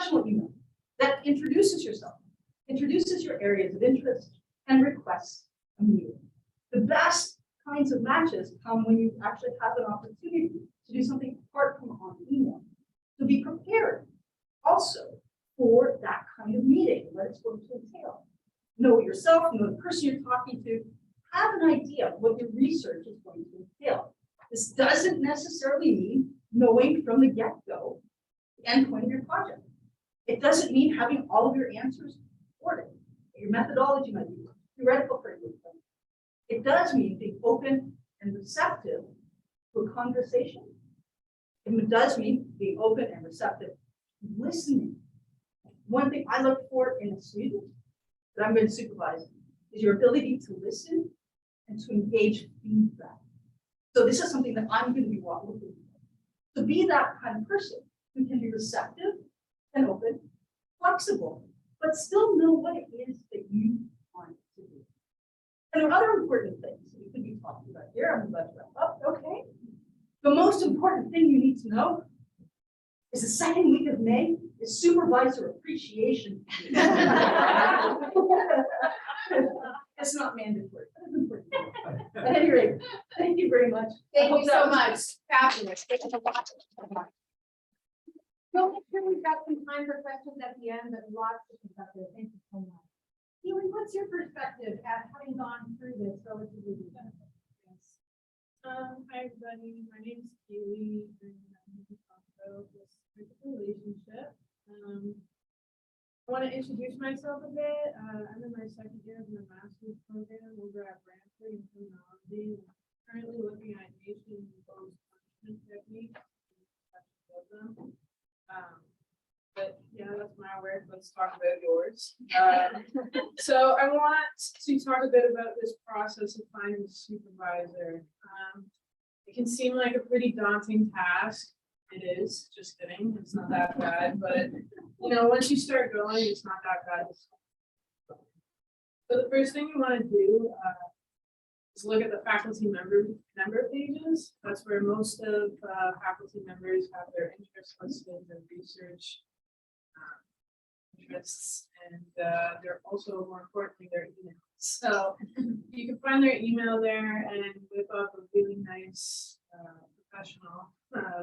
professional email that introduces yourself, introduces your areas of interest, and requests a meeting. The best kinds of matches come when you actually have an opportunity to do something apart from on email. So be prepared also for that kind of meeting, what it's going to entail. Know yourself, know the person you're talking to, have an idea of what your research is going to entail. This doesn't necessarily mean knowing from the get-go the endpoint of your project. It doesn't mean having all of your answers sorted. Your methodology might be theoretical for you. It does mean being open and receptive to a conversation. It does mean being open and receptive, listening. One thing I look for in a student that I'm going to supervise is your ability to listen and to engage feedback. So this is something that I'm going to be looking for. So be that kind of person who can be receptive and open, flexible, but still know what it is that you want to do. And there are other important things that we could be talking about here. I'm about to wrap up. Okay. The most important thing you need to know is the second week of May is Supervisor Appreciation. It's not mandatory, but it's important. At any rate, thank you very much. Thank you so much. Fabulous. Thank you so much. So make sure we've got some time for questions at the end, but lots of things out there. Thank you so much. Keely, what's your perspective at having gone through this relatively recently? Hi everybody, my name is Keely and I'm going to talk about this type of relationship. I want to introduce myself a bit. I'm in my second year of my master's program over at Brantford in criminology. I'm currently looking at nation-imposed punishment techniques. But yeah, that's my work. Let's talk about yours. So I want to talk a bit about this process of finding a supervisor. It can seem like a pretty daunting task. It is, just kidding. It's not that bad, but you know, once you start going, it's not that bad. So the first thing you want to do is look at the faculty member pages. That's where most of faculty members have their interests listed, their research interests, and they're also, more importantly, their emails. So you can find their email there and whip up a really nice professional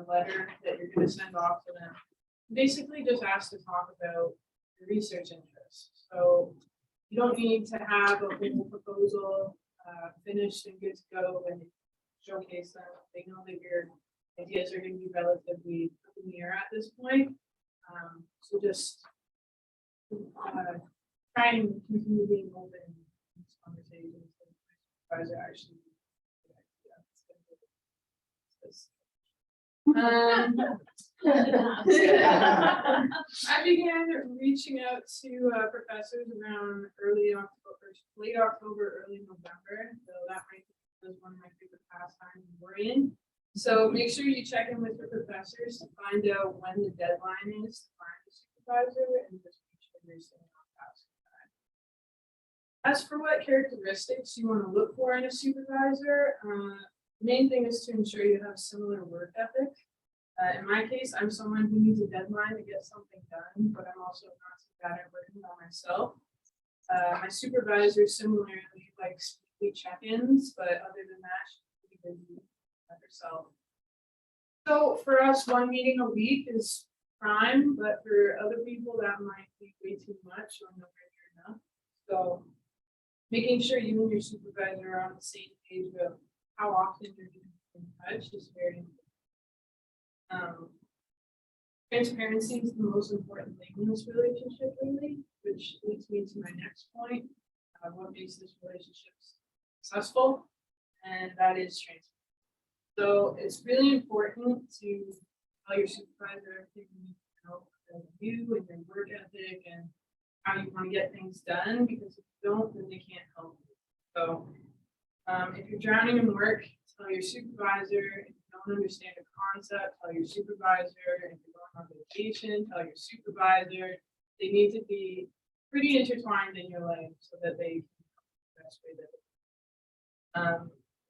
letter that you're going to send off to them. Basically just ask to talk about your research interests. So you don't need to have a whole proposal finished and good to go and showcase them. They know that your ideas are going to be relatively up in the air at this point. So just try and continue being open in these conversations. Supervisor actually. I began reaching out to professors around late October, early November. So that was one of my favorite pastimes in worrying. So make sure you check in with your professors to find out when the deadline is to find a supervisor and just make sure you're staying on task. As for what characteristics you want to look for in a supervisor, the main thing is to ensure you have similar work ethic. In my case, I'm someone who needs a deadline to get something done, but I'm also not too bad at working on myself. My supervisor similarly likes weekly check-ins, but other than that, she's pretty busy herself. So for us, one meeting a week is prime, but for other people, that might be way too much or nowhere near enough. So making sure you and your supervisor are on the same page of how often you're going to be in touch is very important. Transparency is the most important thing in this relationship, really, which leads me to my next point. What makes this relationship successful, and that is transparency. So it's really important to tell your supervisor everything you need to know about you and your work ethic and how you want to get things done, because if you don't, then they can't help you. So if you're drowning in work, tell your supervisor. If you don't understand a concept, tell your supervisor. If you're going on vacation, tell your supervisor. They need to be pretty intertwined in your life so that they can help the best way that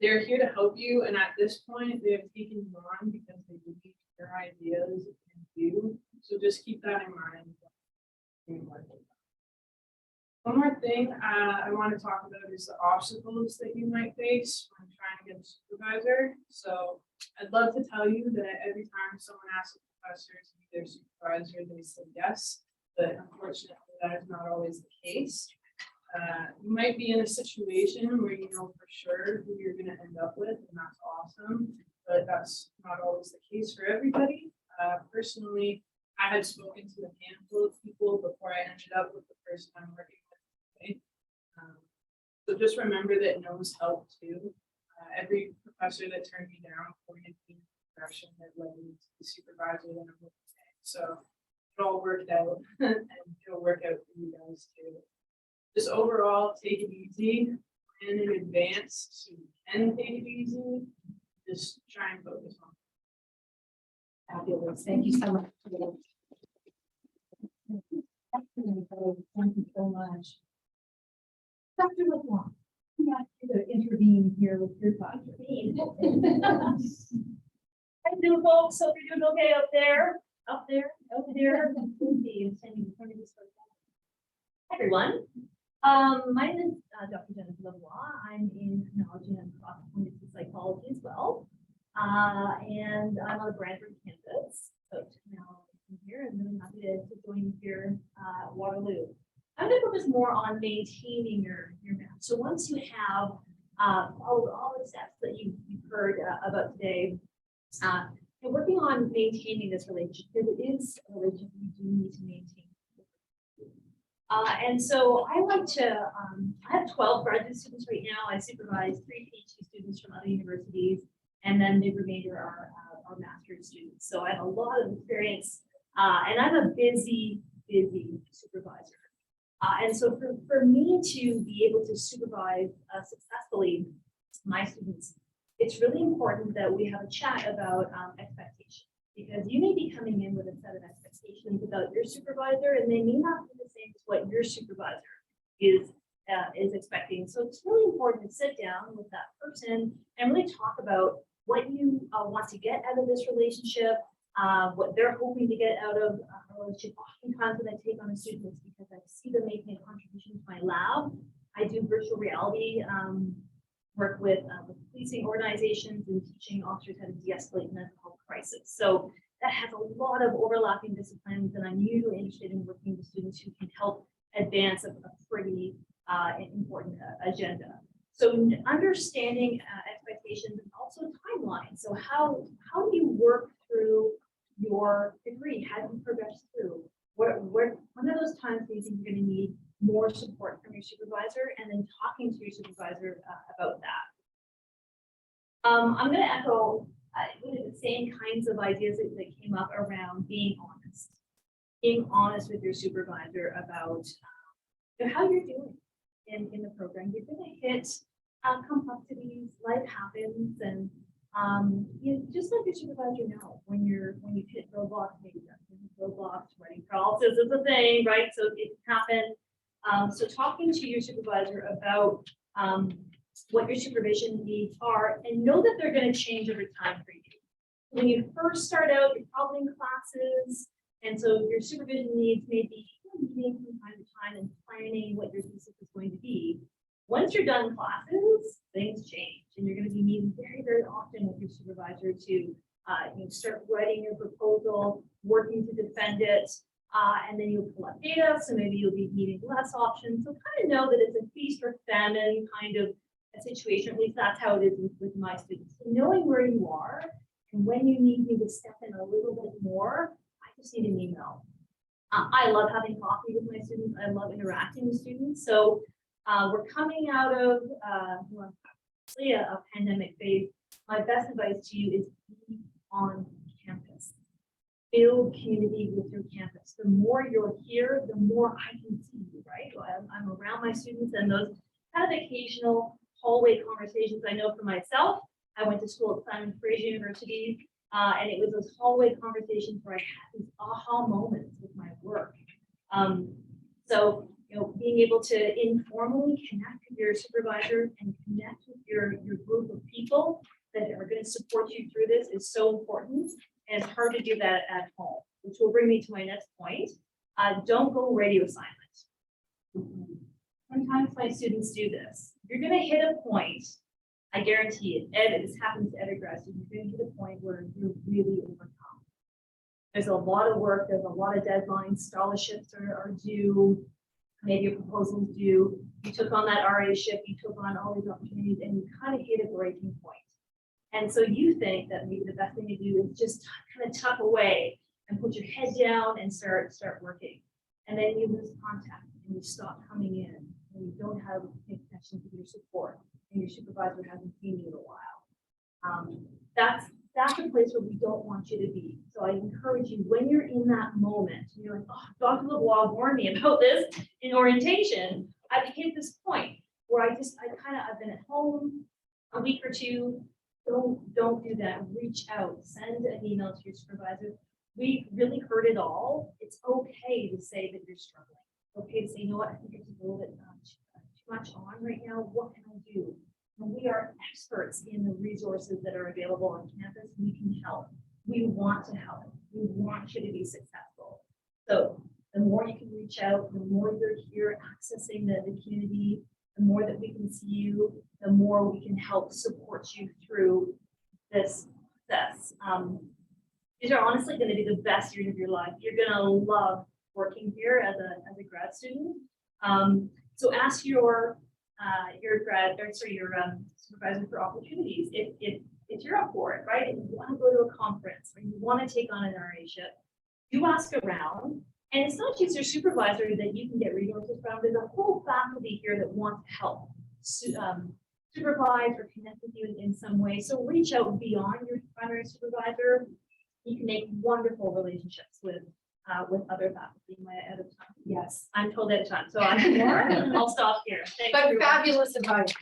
they're here to help you, and at this point, they have taken you on because they believe your ideas in you. So So just keep that in mind. One more thing I want to talk about is the obstacles that you might face when trying to get a supervisor. So I'd love to tell you that every time someone asks a professor to be their supervisor, they say yes, but unfortunately that is not always the case. You might be in a situation where you know for sure who you're going to end up with, and that's awesome, but that's not always the case for everybody. Personally, I had spoken to a handful of people before I ended up with the person I'm working with today. So just remember that no's help too. Every professor that turned me down pointed me in the direction that led me to the supervisor that I'm looking at. So it all worked out, and it'll work out for you guys too. Just overall, take it easy, plan in advance so you can take it easy. Just try and focus on it. Fabulous. Thank you so much. Thank you so much. Dr. LeBlanc, we asked you to intervene here with your thoughts. How you doing, folks? Hope you're doing okay up there. Up there. Hi, everyone. My name is Dr. Jennifer LeBlanc. I'm in technology and cross-appointed psychology as well. And I'm on the Brantford campus. So now I'm here and really happy to join you here at Waterloo. I'm going to focus more on maintaining your map. So once you have all the steps that you've heard about today, and working on maintaining this relationship, because it is a relationship you do need to maintain. And so I like to, I have 12 graduate students right now. I supervise 3 PhD students from other universities, and then the remainder are master's students. So I have a lot of experience, and I'm a busy supervisor. And so for me to be able to supervise successfully my students, it's really important that we have a chat about expectations, because you may be coming in with a set of expectations about your supervisor, and they may not be the same as what your supervisor is expecting. So it's really important to sit down with that person and really talk about what you want to get out of this relationship, what they're hoping to get out of a relationship. Oftentimes when I take on a student, it's because I see them making a contribution to my lab. I do virtual reality work with policing organizations and teaching officers how to de-escalate mental health crisis. So that has a lot of overlapping disciplines, and I'm usually interested in working with students who can help advance a pretty important agenda. So understanding expectations and also timelines. So how do you work through your degree? How do you progress through? When are those times do you think you're going to need more support from your supervisor, and then talking to your supervisor about that? I'm going to echo the same kinds of ideas that came up around being honest with your supervisor about how you're doing in the program. You're going to hit complexities, life happens, and just let your supervisor know when you hit roadblocks. Maybe roadblocks, writing paralysis is a thing, right? So it can happen. So talking to your supervisor about what your supervision needs are, and know that they're going to change over time for you. When you first start out, you're probably in classes, and so your supervision needs may be meeting from time to time and planning what your thesis is going to be. Once you're done classes, things change, and you're going to be meeting very often with your supervisor to start writing your proposal, working to defend it, and then you'll collect data. So maybe you'll be meeting less options. So kind of know that it's a feast or famine kind of a situation. At least that's how it is with my students. So knowing where you are and when you need me to step in a little bit more, I just need an email. I love having coffee with my students. I love interacting with students. So we're coming out of a pandemic phase. My best advice to you is be on campus. Build community with your campus. The more you're here, the more I can see you, right? I'm around my students, and those kind of occasional hallway conversations. I know for myself, I went to school at Simon Fraser University, and it was those hallway conversations where I had these aha moments with my work. So being able to informally connect with your supervisor and connect with your group of people that are going to support you through this is so important. And it's hard to do that at home, which will bring me to my next point. Don't go radio silent. Sometimes my students do this. You're gonna hit a point, I guarantee it, this happens to every grad student, you're gonna hit a point where you're really overcome. There's a lot of work, there's a lot of deadlines, scholarships are due, maybe your proposal's due, you took on that RA ship, you took on all these opportunities, and you kind of hit a breaking point. And so you think that maybe the best thing to do is just kind of tuck away and put your head down and start working. And then you lose contact and you stop coming in and you don't have any connection to your support and your supervisor hasn't seen you in a while. That's a place where we don't want you to be. So I encourage you, when you're in that moment, you're like, oh, Dr. LeBlanc warned me about this in orientation. I've hit this point where I've been at home a week or two. Don't do that. Reach out, send an email to your supervisor. We really heard it all. It's okay to say that you're struggling. Okay to say, you know what, I think it's a little bit too much on right now. What can I do? And we are experts in the resources that are available on campus. We can help. We want to help. We want you to be successful. So the more you can reach out, the more you're here accessing the community, the more that we can see you, the more we can help support you through this process. These are honestly going to be the best years of your life. You're going to love working here as a grad student. So ask your supervisor for opportunities if you're up for it, right? If you want to go to a conference or you want to take on an RA-ship, you ask around. And it's not just your supervisor that you can get resources from. There's a whole faculty here that wants to help supervise or connect with you in some way. So reach out beyond your primary supervisor. You can make wonderful relationships with other faculty. Am I out of time? Yes. I'm told out of time, so I'm more. I'll stop here. Thank But you. fabulous advice.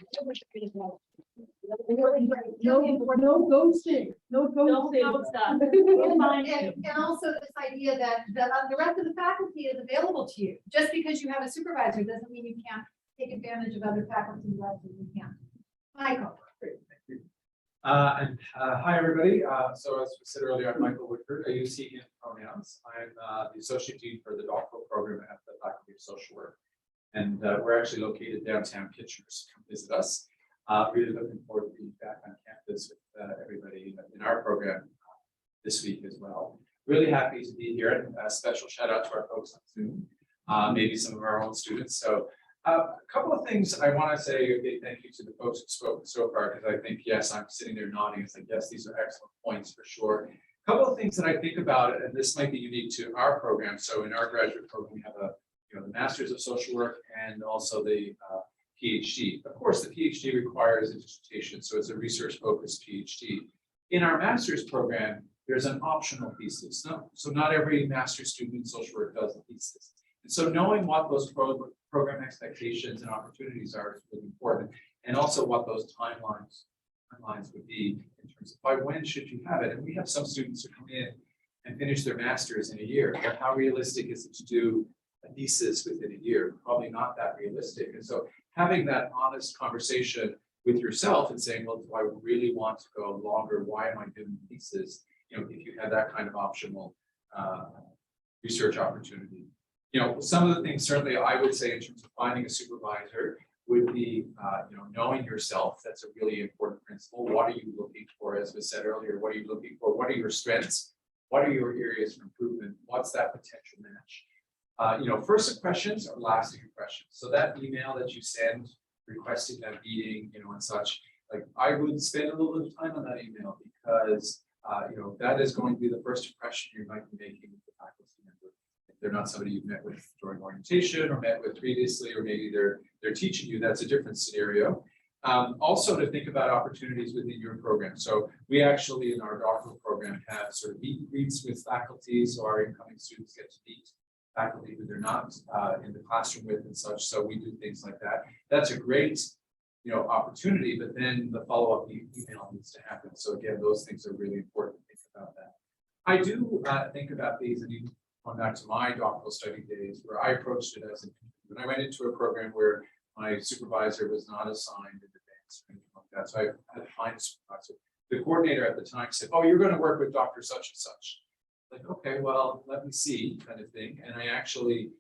No ghosting, no Don't ghosting. go stuff. We'll find you. And also this idea that the rest of the faculty is available to you. Just because you have a supervisor doesn't mean you can't take advantage of other faculty less than you can. Michael. Hi, everybody. So as we said earlier, I'm Michael Woodford. I use he, him pronouns. I'm the Associate Dean for the doctoral program at the Faculty of Social Work. And we're actually located downtown Kitchener, so come visit us. Really looking forward to being back on campus with everybody in our program this week as well. Really happy to be here, and a special shout out to our folks on Zoom, maybe some of our own students. So a couple of things I want to say a big thank you to the folks who spoke so far, because I think, yes, I'm sitting there nodding. It's like, yes, these are excellent points for sure. A couple of things that I think about, and this might be unique to our program. So in our graduate program, we have the Masters of Social Work and also the PhD. Of course, the PhD requires a dissertation, so it's a research-focused PhD. In our master's program, there's an optional thesis. So not every master's student in social work does a thesis. And so knowing what those program expectations and opportunities are is really important, and also what those timelines would be in terms of by when should you have it. And we have some students who come in and finish their master's in a year. But how realistic is it to do a thesis within a year? Probably not that realistic. And so having that honest conversation with yourself and saying, well, do I really want to go longer? Why am I doing thesis? You know, if you have that kind of optional research opportunity. You know, some of the things certainly I would say in terms of finding a supervisor would be, knowing yourself. That's a really important principle. What are you looking for? As was said earlier, what are you looking for? What are your strengths? What are your areas for improvement? What's that potential match? First impressions or lasting impressions. So that email that you send requesting that meeting, and such, like I would spend a little bit of time on that email because, that is going to be the first impression you might be making with the faculty member. If they're not somebody you've met with during orientation or met with previously, or maybe they're teaching you, that's a different scenario. Also to think about opportunities within your program. So we actually in our doctoral program have sort of meet and greets with faculty, so our incoming students get to meet faculty who they're not in the classroom with and such. So we do things like that. That's a great, opportunity, but then the follow-up email needs to happen. So again, those things are really important to think about that. I do think about these, and even going back to my doctoral study days where I approached it as when I went into a program where my supervisor was not assigned in advance or anything like that. So I had to find a supervisor. The coordinator at the time said, oh, you're going to work with Dr. Such and such. Like, okay, well, let me see, kind of thing. And I actually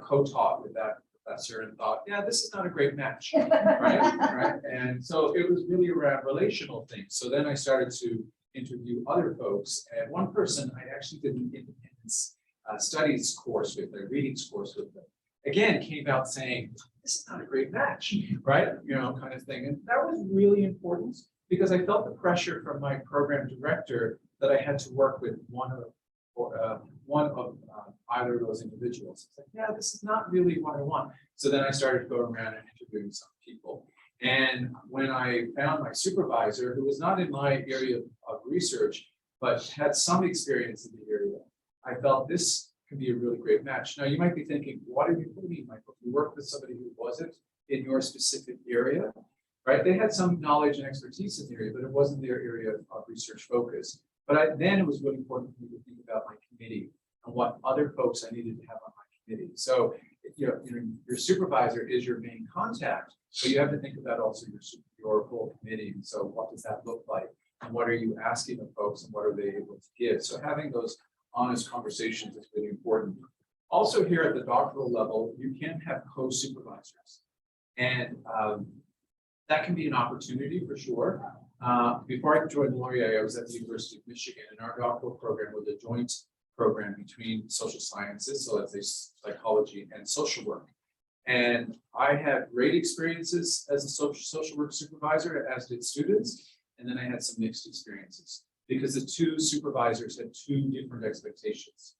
co-taught with that professor and thought, yeah, this is not a great match, right? And so it was really around relational things. So then I started to interview other folks, and one person I actually did an independence studies course with, a readings course with them. Again, came out saying, this is not a great match, right? You know, kind of thing. And that was really important because I felt the pressure from my program director that I had to work with one of either of those individuals. It's like, yeah, this is not really what I want. So then I started going around and interviewing some people. And when I found my supervisor, who was not in my area of research, but had some experience in the area, I felt this could be a really great match. Now, you might be thinking, what do you mean, Michael? You work with somebody who wasn't in your specific area, right? They had some knowledge and expertise in the area, but it wasn't their area of research focus. But then it was really important for me to think about my committee and what other folks I needed to have on my committee. So, your supervisor is your main contact, but you have to think about also your whole committee. And so what does that look like? And what are you asking of folks and what are they able to give? So having those honest conversations is really important. Also here at the doctoral level, you can have co-supervisors. And that can be an opportunity for sure. Before I joined Laurier, I was at the University of Michigan, and our doctoral program was a joint program between social sciences, so let's say psychology and social work. And I had great experiences as a social work supervisor, as did students, and then I had some mixed experiences because the two supervisors had two different expectations.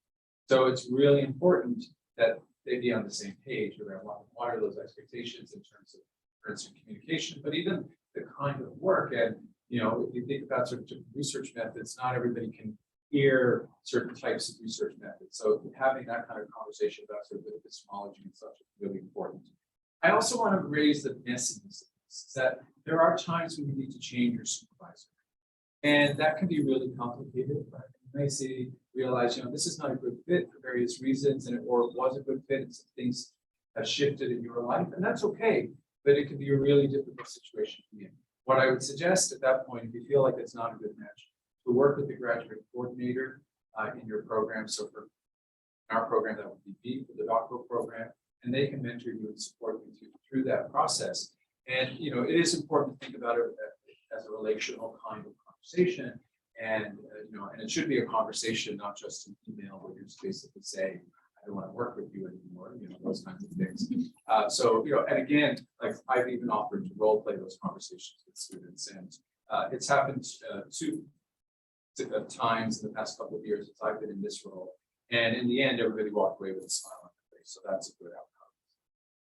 So it's really important that they be on the same page around what are those expectations in terms of communication, but even the kind of work. And if you think about sort of different research methods, not everybody can hear certain types of research methods. So having that kind of conversation about sort of the epistemology and such is really important. I also want to raise the messiness of this, that there are times when you need to change your supervisor. And that can be really complicated, but you may realize, this is not a good fit for various reasons, or it was a good fit, and some things have shifted in your life, and that's okay, but it can be a really difficult situation to be in. What I would suggest at that point, if you feel like it's not a good match, to work with the graduate coordinator in your program. So for our program, that would be B for the doctoral program, and they can mentor you and support you through that process. And it is important to think about it as a relational kind of conversation, and and it should be a conversation, not just an email where you're just basically saying, I don't want to work with you anymore, those kinds of things. And again, like I've even offered to role play those conversations with students, and it's happened two times in the past couple of years since I've been in this role. And in the end, everybody walked away with a smile on their face. So that's a good outcome.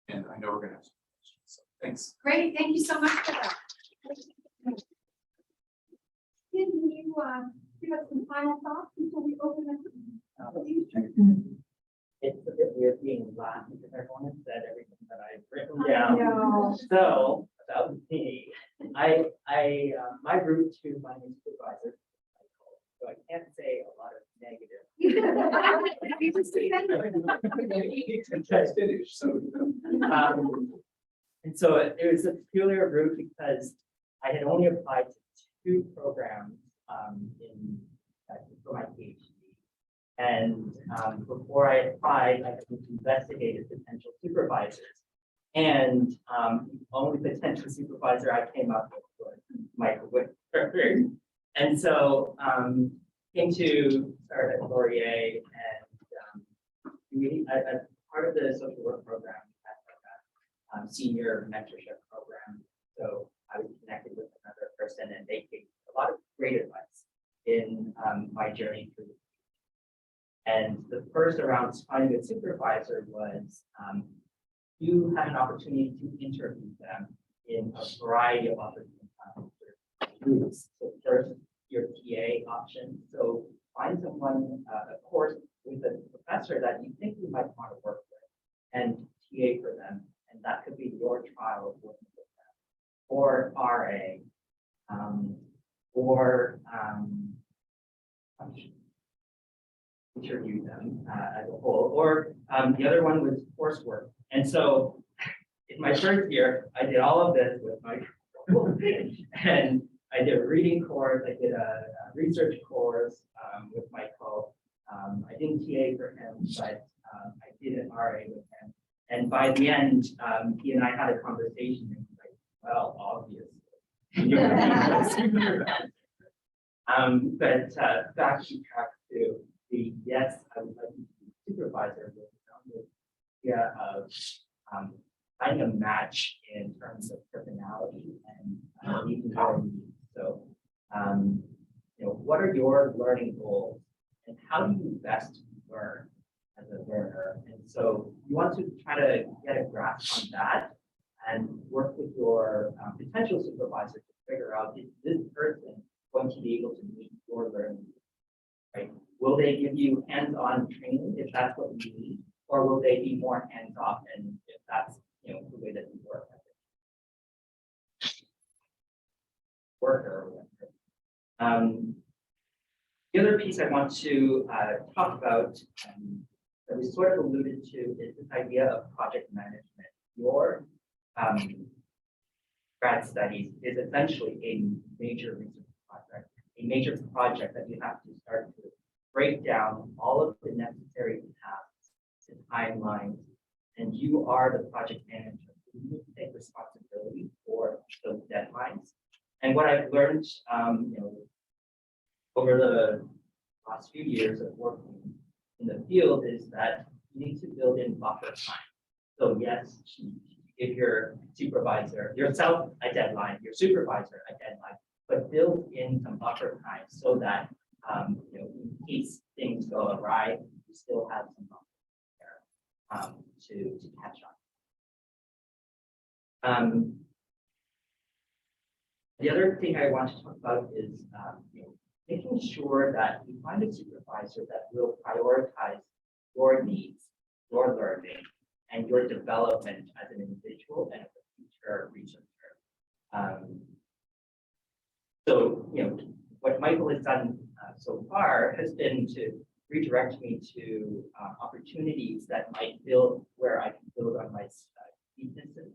And I know we're going to have some questions. So thanks. Great, thank you so much for that. Can you give us some final thoughts before we open it? It's a bit weird being last because everyone has said everything that I've written I down. know. So about me, my route to my new supervisor, so I can't say a lot of negative. You just say that. Finish. So And so it was a peculiar route because I had only applied to 2 programs for my PhD. And before I applied, I investigated potential supervisors. And the only potential supervisor I came up with was Michael Whitford. And so came to start at Laurier, and as part of the social work program, we had a senior mentorship program. So I was connected with another person, and they gave a lot of great advice in my journey through. And the first around finding a supervisor was you had an opportunity to interview them in a variety of other groups. So first, your TA option. So find someone, of course, with a professor that you think you might want to work with, and TA for them. And that could be your trial of working with them, or RA, or interview them as a whole, or the other one was coursework. And so in my first year, I did all of this with my and I did a reading course, I did a research course with Michael, I didn't TA for him, but I did an RA with him. And by the end, he and I had a conversation and he's like, well, obviously. But back to track to the yes, I would like to be supervisor with the idea of finding a match in terms of personality and meeting our needs. So, what are your learning goals and how do you best learn as a learner? And so you want to try to get a grasp on that and work with your potential supervisor to figure out, is this person going to be able to meet your learning needs, right? Will they give you hands-on training if that's what you need, or will they be more hands-off and if that's the way that you work? Or whatever. The other piece I want to talk about that we sort of alluded to is this idea of project management. Your grad studies is essentially a major research project, a major project that you have to start to break down all of the necessary tasks, the timelines, and you are the project manager. You need to take responsibility for those deadlines. And what I've learned, over the last few years of working in the field is that you need to build in buffer time. So yes, give your supervisor, yourself a deadline, your supervisor a deadline, but build in some buffer time so that in case things go awry, you still have some buffer there to catch on. The other thing I want to talk about is making sure that you find a supervisor that will prioritize your needs, your learning, and your development as an individual and as a future researcher. So, what Michael has done so far has been to redirect me to opportunities that might build where I can build on my weaknesses,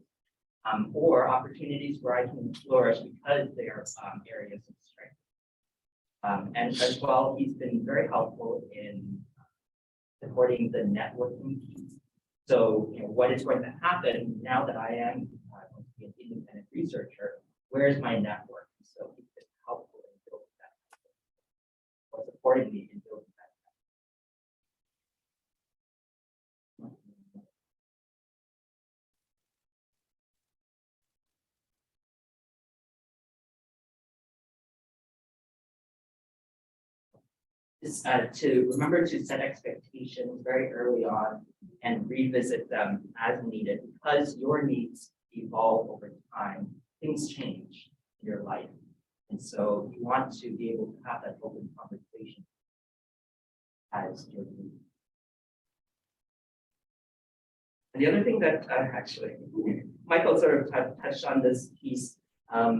or opportunities where I can flourish because they are areas of strength. And as well, he's been very helpful in supporting the networking piece. So, what is going to happen now that I am going to be an independent researcher? Where's my network? So he's been helpful in building that, or supporting me in building that. Is to remember to set expectations very early on and revisit them as needed because your needs evolve over time. Things change in your life. And so you want to be able to have that open conversation as your needs. And the other thing that actually, Michael sort of touched on this piece of,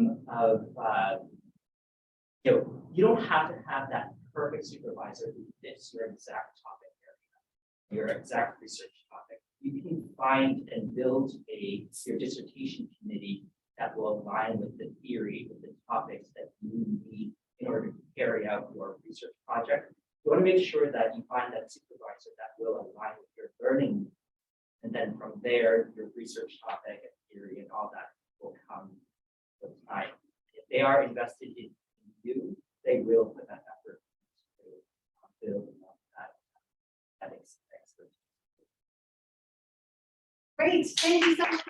you don't have to have that perfect supervisor who fits your exact topic area, your exact research topic. You can find and build your dissertation committee that will align with the theory, with the topics that you need in order to carry out your research project. You want to make sure that you find that supervisor that will align with your learning needs. And then from there, your research topic and theory and all that will come with time. If they are invested in you, they will put that effort to build that expertise. Great, thank you so much.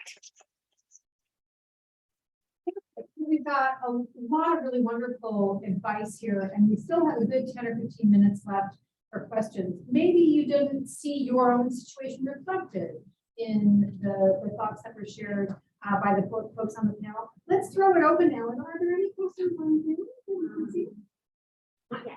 We've got a lot of really wonderful advice here, and we still have a good 10 or 15 minutes left for questions. Maybe you didn't see your own situation reflected in the thoughts that were shared by the folks on the panel. Let's throw it open now. And are there any questions on the panel?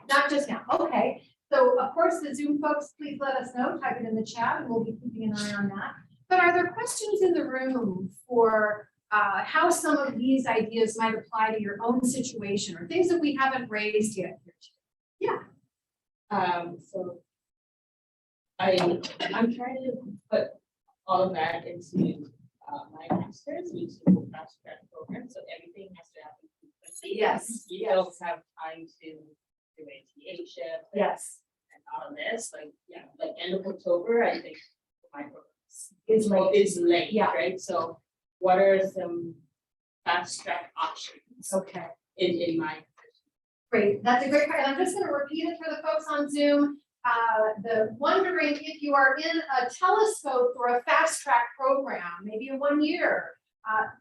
Not just now. Okay. So, of course, the Zoom folks, please let us know. Type it in the chat, and we'll be keeping an eye on that. But are there questions in the room for how some of these ideas might apply to your own situation or things that we haven't raised yet? Yeah. So I'm trying to put all of that into my master's, which is a fast track program. So everything has to happen quickly. Yes. You don't have time to do a TA shift. Yes. And out of this, like, yeah, like end of October, I think my program Is late. is late, Yeah. right? So what are some fast track options Okay. in my? Great, that's a great point. I'm just gonna repeat it for the folks on Zoom. The wondering if you are in a telescope or a fast track program, maybe in 1 year.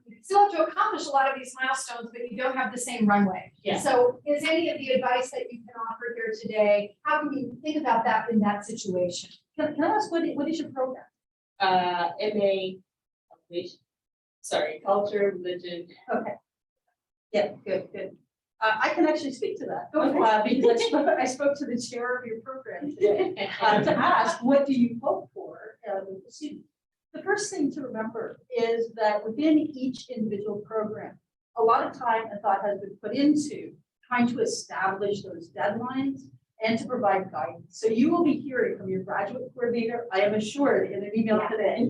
You still have to accomplish a lot of these milestones, but you don't have the same runway. Yeah. So is any of the advice that you can offer here today, how can you think about that in that situation? Can I ask, what is your program? MA, which, sorry, culture, religion. Okay. Yeah, good. I can actually speak to that. Okay. Because I spoke to the chair of your program today. To ask, what do you hope for with the students? The first thing to remember is that within each individual program, a lot of time and thought has been put into trying to establish those deadlines and to provide guidance. So you will be hearing from your graduate coordinator, I am assured in an email today,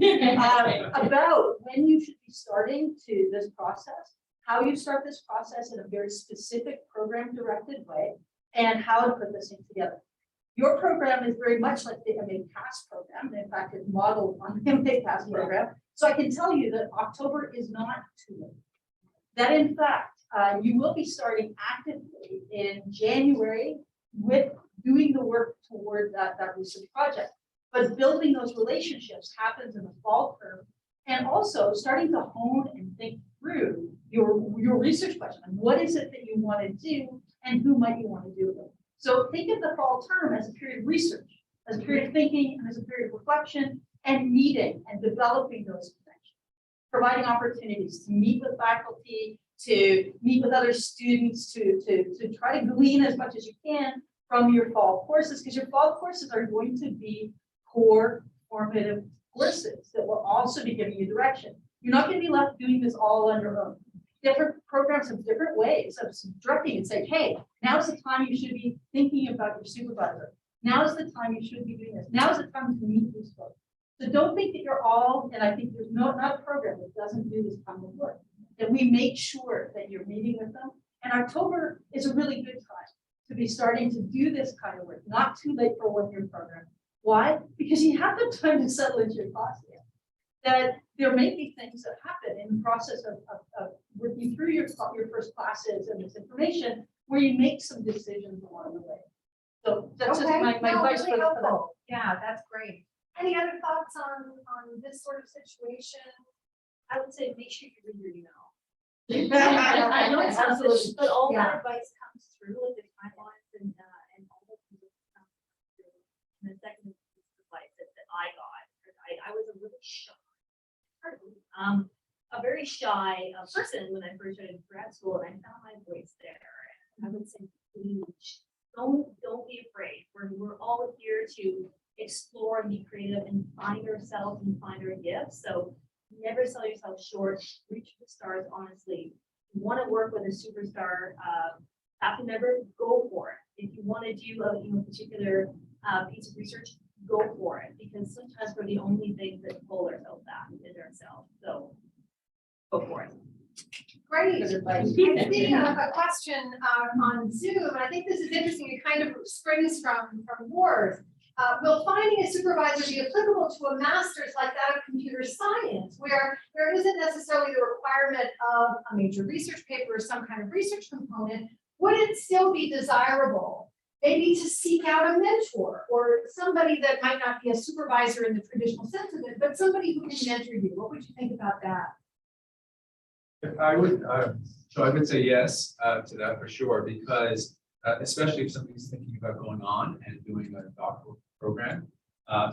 about when you should be starting to this process, how you start this process in a very specific program directed way, and how to put this thing together. Your program is very much like the MA Pass program. In fact, it's modeled on the MA Pass program. So I can tell you that October is not too late. That in fact, you will be starting actively in January with doing the work toward that research project. But building those relationships happens in the fall term, and also starting to hone and think through your research question. What is it that you want to do, and who might you want to do it with? So think of the fall term as a period of research, as a period of thinking, and as a period of reflection, and meeting and developing those connections, providing opportunities to meet with faculty, to meet with other students, to try to glean as much as you can from your fall courses, because your fall courses are going to be core formative courses that will also be giving you direction. You're not going to be left doing this all on your own. Different programs have different ways of directing and saying, hey, now's the time you should be thinking about your supervisor. Now's the time you should be doing this. Now's the time to meet these folks. So don't think that you're all, and I think there's not a program that doesn't do this kind of work, that we make sure that you're meeting with them. And October is a really good time to be starting to do this kind of work, not too late for a 1-year program. Why? Because you have the time to settle into your class yet. That there may be things that happen in the process of working through your first classes and this information where you make some decisions along the way. So that's just my No, advice really for that. helpful. Yeah, that's great. Any other thoughts on this sort of situation? I would say make sure you read your email. I know it's absolutely. But all Yeah. that advice comes through, like the timelines and all the things that come through. And the second piece of advice that I got, I was a really shy, a very shy person when I first started grad school, and I found my voice there. And I would say, please, don't be afraid. We're all here to explore and be creative and find ourselves and find our gifts. So never sell yourself short. Reach for the stars, honestly. If you want to work with a superstar faculty member, go for it. If you want to do a particular piece of research, go for it. Because sometimes we're the only things that pull ourselves back is ourselves. So go for it. Great. Good advice. I'm seeing a question on Zoom, and I think this is interesting. It kind of springs from Ward. Will finding a supervisor be applicable to a master's like that of computer science, where there isn't necessarily the requirement of a major research paper or some kind of research component? Would it still be desirable maybe to seek out a mentor or somebody that might not be a supervisor in the traditional sense of it, but somebody who can mentor you? What would you think about that? I would, so I would say yes to that for sure, because especially if somebody's thinking about going on and doing a doctoral program.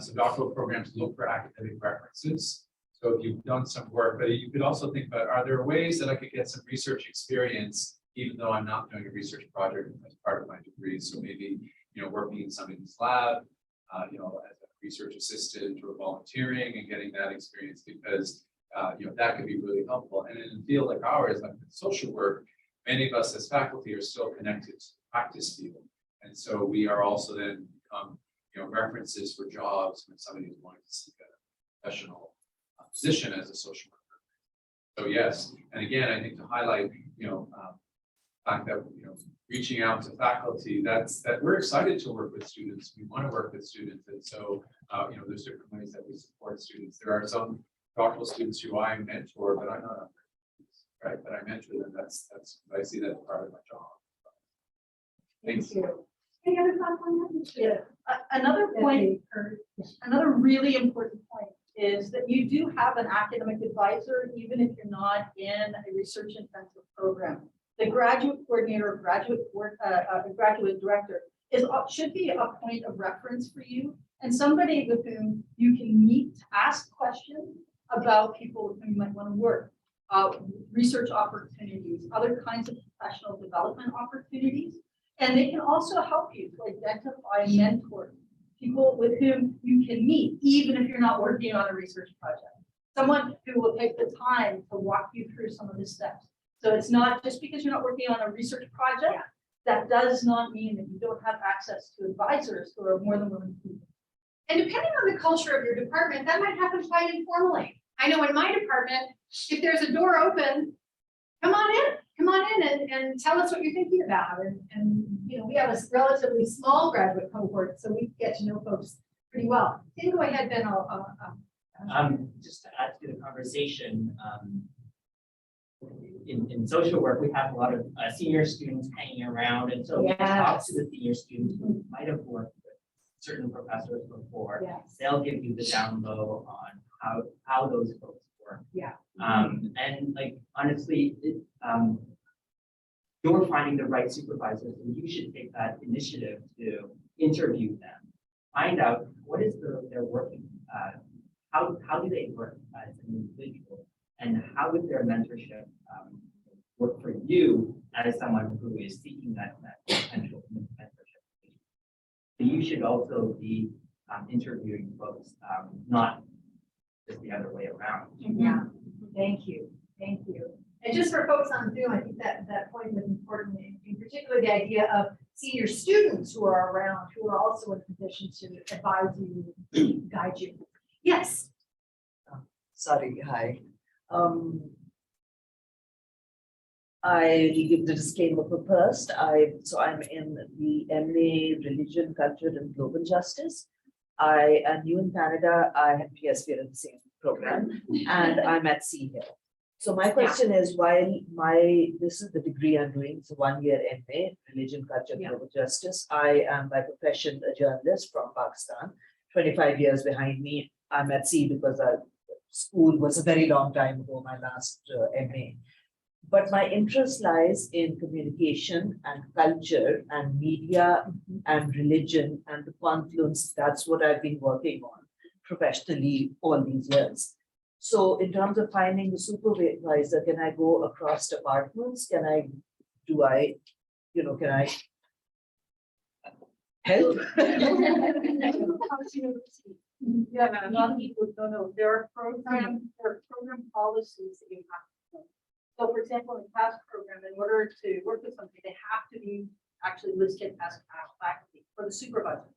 So doctoral programs look for academic references. So if you've done some work, but you could also think about, are there ways that I could get some research experience, even though I'm not doing a research project as part of my degree? So maybe, working in somebody's lab, as a research assistant or volunteering and getting that experience, because that could be really helpful. And in a field like ours, like social work, many of us as faculty are still connected to the practice field. And so we are also then become, references for jobs when somebody is wanting to seek a professional position as a social worker. So yes, and again, I think to highlight, fact that, reaching out to faculty, that we're excited to work with students. We want to work with students. And so, there's different ways that we support students. There are some doctoral students who I mentor, but I'm not, right, but I mentor them. That's, I see that as part of my job. Thanks. Thank you. Any other thoughts on that? Yeah. Another point, another really important point is that you do have an academic advisor, even if you're not in a research intensive program. The graduate coordinator, graduate director should be a point of reference for you and somebody with whom you can meet, ask questions about people with whom you might want to work, research opportunities, other kinds of professional development opportunities. And they can also help you to identify mentors, people with whom you can meet, even if you're not working on a research project. Someone who will take the time to walk you through some of the steps. So it's not just because you're not working on a research project, that does not mean that you don't have access to advisors who are more than willing to. And depending on the culture of your department, that might happen quite informally. I know in my department, if there's a door open, come on in and tell us what you're thinking about. And we have a relatively small graduate cohort, so we get to know folks pretty well. Then go ahead, Ben. Just to add to the conversation, in social work, we have a lot of senior students hanging around, and so we can talk to the senior students who might have worked with certain professors before. Yes. They'll give you the down low on how those folks work. Yeah. And like honestly, you're finding the right supervisors, and you should take that initiative to interview them, find out what is their working, how do they work as an individual, and how would their mentorship work for you as someone who is seeking that potential mentorship. So you should also be interviewing folks, not just the other way around. Yeah. Thank you. And just for folks on Zoom, I think that point was important, in particular the idea of senior students who are around, who are also in a position to advise you, guide you. Yes. Sorry, hi. I give the disclaimer first. So I'm in the MA Religion, Culture and Global Justice. I am new in Canada. Yes, we're in the same program, and I'm at C here. So my question is, while this is the degree I'm doing, so 1 year MA, Religion, Culture, Global Justice. I am by profession a journalist from Pakistan, 25 years behind me. I'm at C because school was a very long time ago, my last MA. But my interest lies in communication and culture and media and religion and the confluence. That's what I've been working on professionally all these years. So in terms of finding the supervisor, can I go across departments? Can I help? Yeah, a lot of people don't know. There are program policies that you have to know. So for example, in past program, in order to work with somebody, they have to be actually listed as faculty for the supervisor.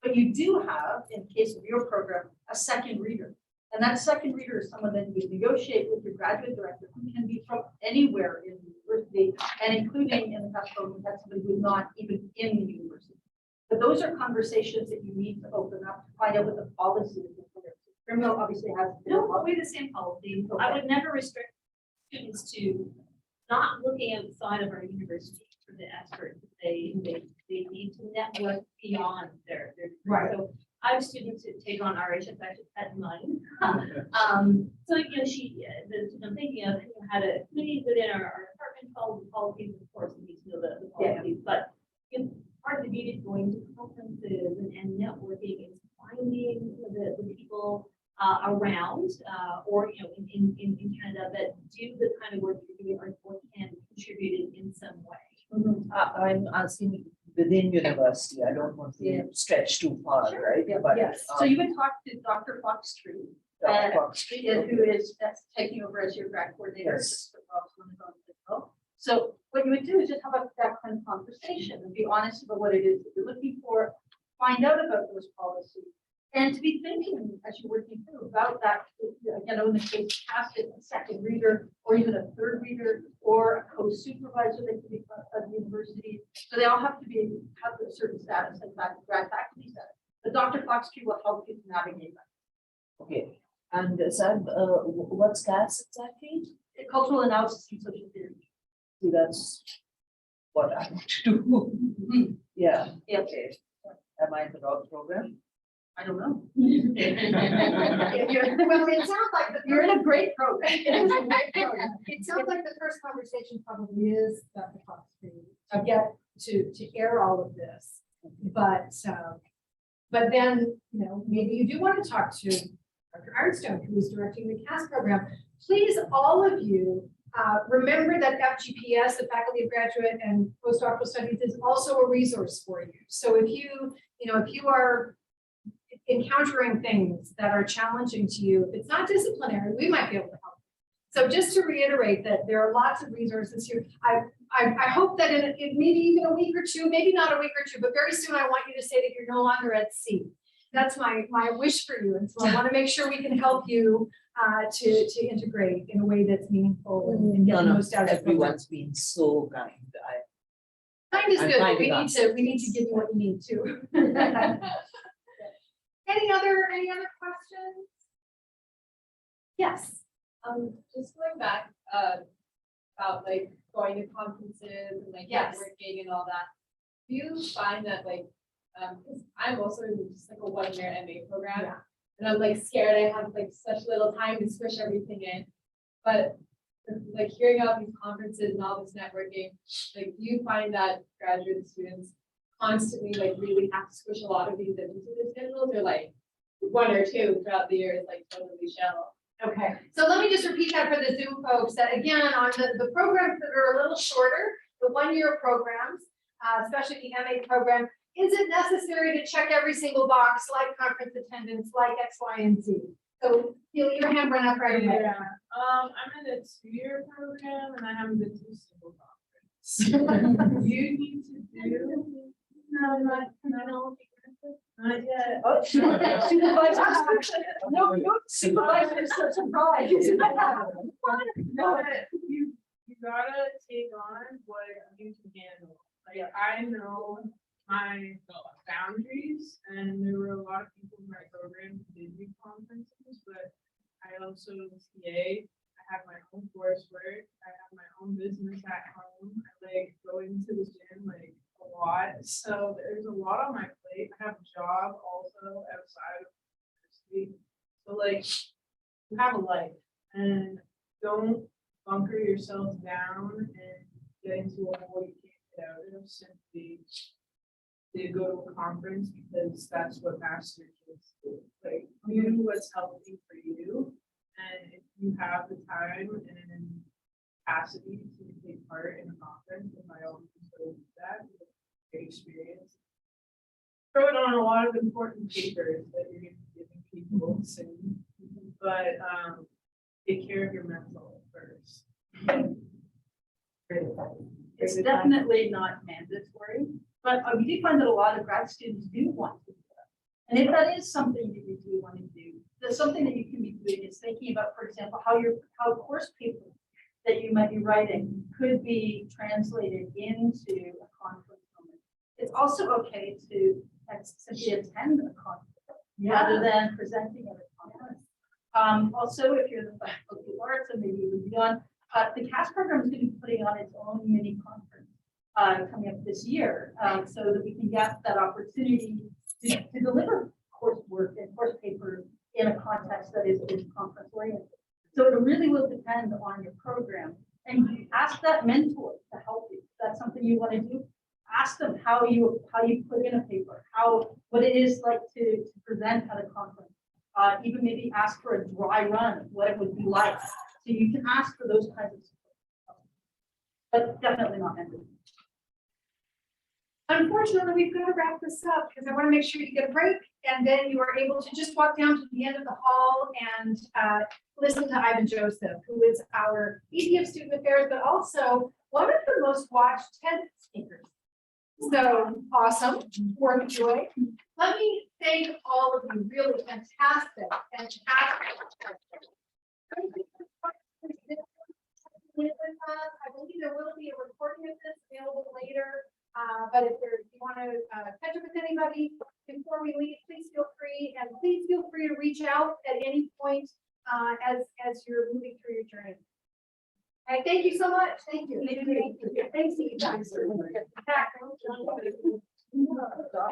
But you do have, in case of your program, a second reader. And that second reader is someone that you negotiate with your graduate director, who can be from anywhere in the university, and including in the past program, that's somebody who's not even in the university. But those are conversations that you need to open up to find out what the policy is. Criminal obviously has. No, probably the same policy. I would never restrict students to not looking outside of our university for the experts. They need to network beyond their degree. Right. So I have students who take on RHS at mine. So I'm thinking of had a committee within our department called the policies, of course, we need to know the policies, but part of the beauty of going to conferences and networking is finding the people around or in Canada that do the kind of work you're doing or can contribute in some way. I'm asking within university. I don't want to stretch too far, right? Yeah, But yes. So you would talk to Dr. Fox-Tree, who is taking over as your grad coordinator. Yes. So what you would do is just have that kind of conversation and be honest about what it is that you're looking for, find out about those policies, and to be thinking as you're working through about that, in the case past it, a second reader, or even a third reader, or a co-supervisor that could be of the university. So they all have to have a certain status, like grad faculty status. But Dr. Foxtree will help you to navigate that. Okay, and Sam, what's CAS exactly? Cultural analysis and social theory. See, that's what I want to do. Yeah, Yeah. okay. Am I in the wrong program? I don't know. Well, it sounds like You're in a great program. it sounds like the first conversation probably is Dr. Foxtree to get to air all of this. But then, maybe you do want to talk to Dr. Ironstone, who is directing the CAS program. Please, all of you, remember that FGPS, the Faculty of Graduate and Postdoctoral Studies, is also a resource for you. So if you are encountering things that are challenging to you, if it's not disciplinary, we might be able to help. So just to reiterate that there are lots of resources here. I hope that in maybe even a week or two, maybe not a week or two, but very soon I want you to say that you're no longer at sea. That's my wish for you. And so I want to make sure we can help you to integrate in a way that's meaningful and get the most out of it. Everyone's been so kind. Kind is I'm good, but finding we need to give you what you need too. Any other questions? Yes. Just going back, about like going to conferences and like Yes. networking and all that. Do you find that like, cause I'm also in just like a 1-year MA program. Yeah. And I'm like scared I have like such little time to squish everything in. But like hearing about these conferences and all this networking, like do you find that graduate students constantly like really have to squish a lot of these into the schedules, or like 1 or 2 throughout the year is like totally shallow? Okay, so let me just repeat that for the Zoom folks, that again, on the programs that are a little shorter, the 1-year programs, especially the MA program, is it necessary to check every single box, like conference attendance, like X, Y, and Z? So feel your hand run up right away. Yeah, I'm in a 2-year program and I haven't been to a single conference. You need to do. No, not yet. Oh, supervisor. No, supervisor is such a pride. No, you gotta take on what you can handle. Like, I know my boundaries, and there were a lot of people in my program who did do conferences, but I also TA. I have my own coursework. I have my own business at home. I like go into the gym like a lot. So there's a lot on my plate. I have a job also outside of university. So like you have a life, and don't bunker yourself down and get into a hole you can't get out of simply to go to a conference because that's what master kids do. Like do what's healthy for you. And if you have the time and capacity to take part in a conference, then by all means go do that. Great experience. Throw it on a lot of important papers that you're going to be giving people soon. But take care of your mental first. It's definitely not mandatory, but we do find that a lot of grad students do want to do that. And if that is something that you do want to do, there's something that you can be doing is thinking about, for example, how a course paper that you might be writing could be translated into a conference moment. It's also okay to simply attend a conference rather than presenting at a conference. Also, if you're in the faculty of arts and maybe even beyond, the CAS program is going to be putting on its own mini conference coming up this year, so that we can get that opportunity to deliver coursework and course papers in a context that is conference oriented. So it really will depend on your program, and you ask that mentor to help you. If that's something you want to do. Ask them how you put in a paper, what it is like to present at a conference. Even maybe ask for a dry run, what it would be like. So you can ask for those kinds of support, but definitely not mandatory. Unfortunately, we've got to wrap this up because I want to make sure you get a break and then you are able to just walk down to the end of the hall and listen to Ivan Joseph, who is our VP of Student Affairs, but also one of the most watched TED speakers. So awesome, worth joy. Let me thank all of you, really fantastic. I believe there will be a recording of this available anybody before we leave, please feel free, and please feel free to reach out at any point as you're moving through your journey. All right, thank you so much. Thank you. Thanks, you guys.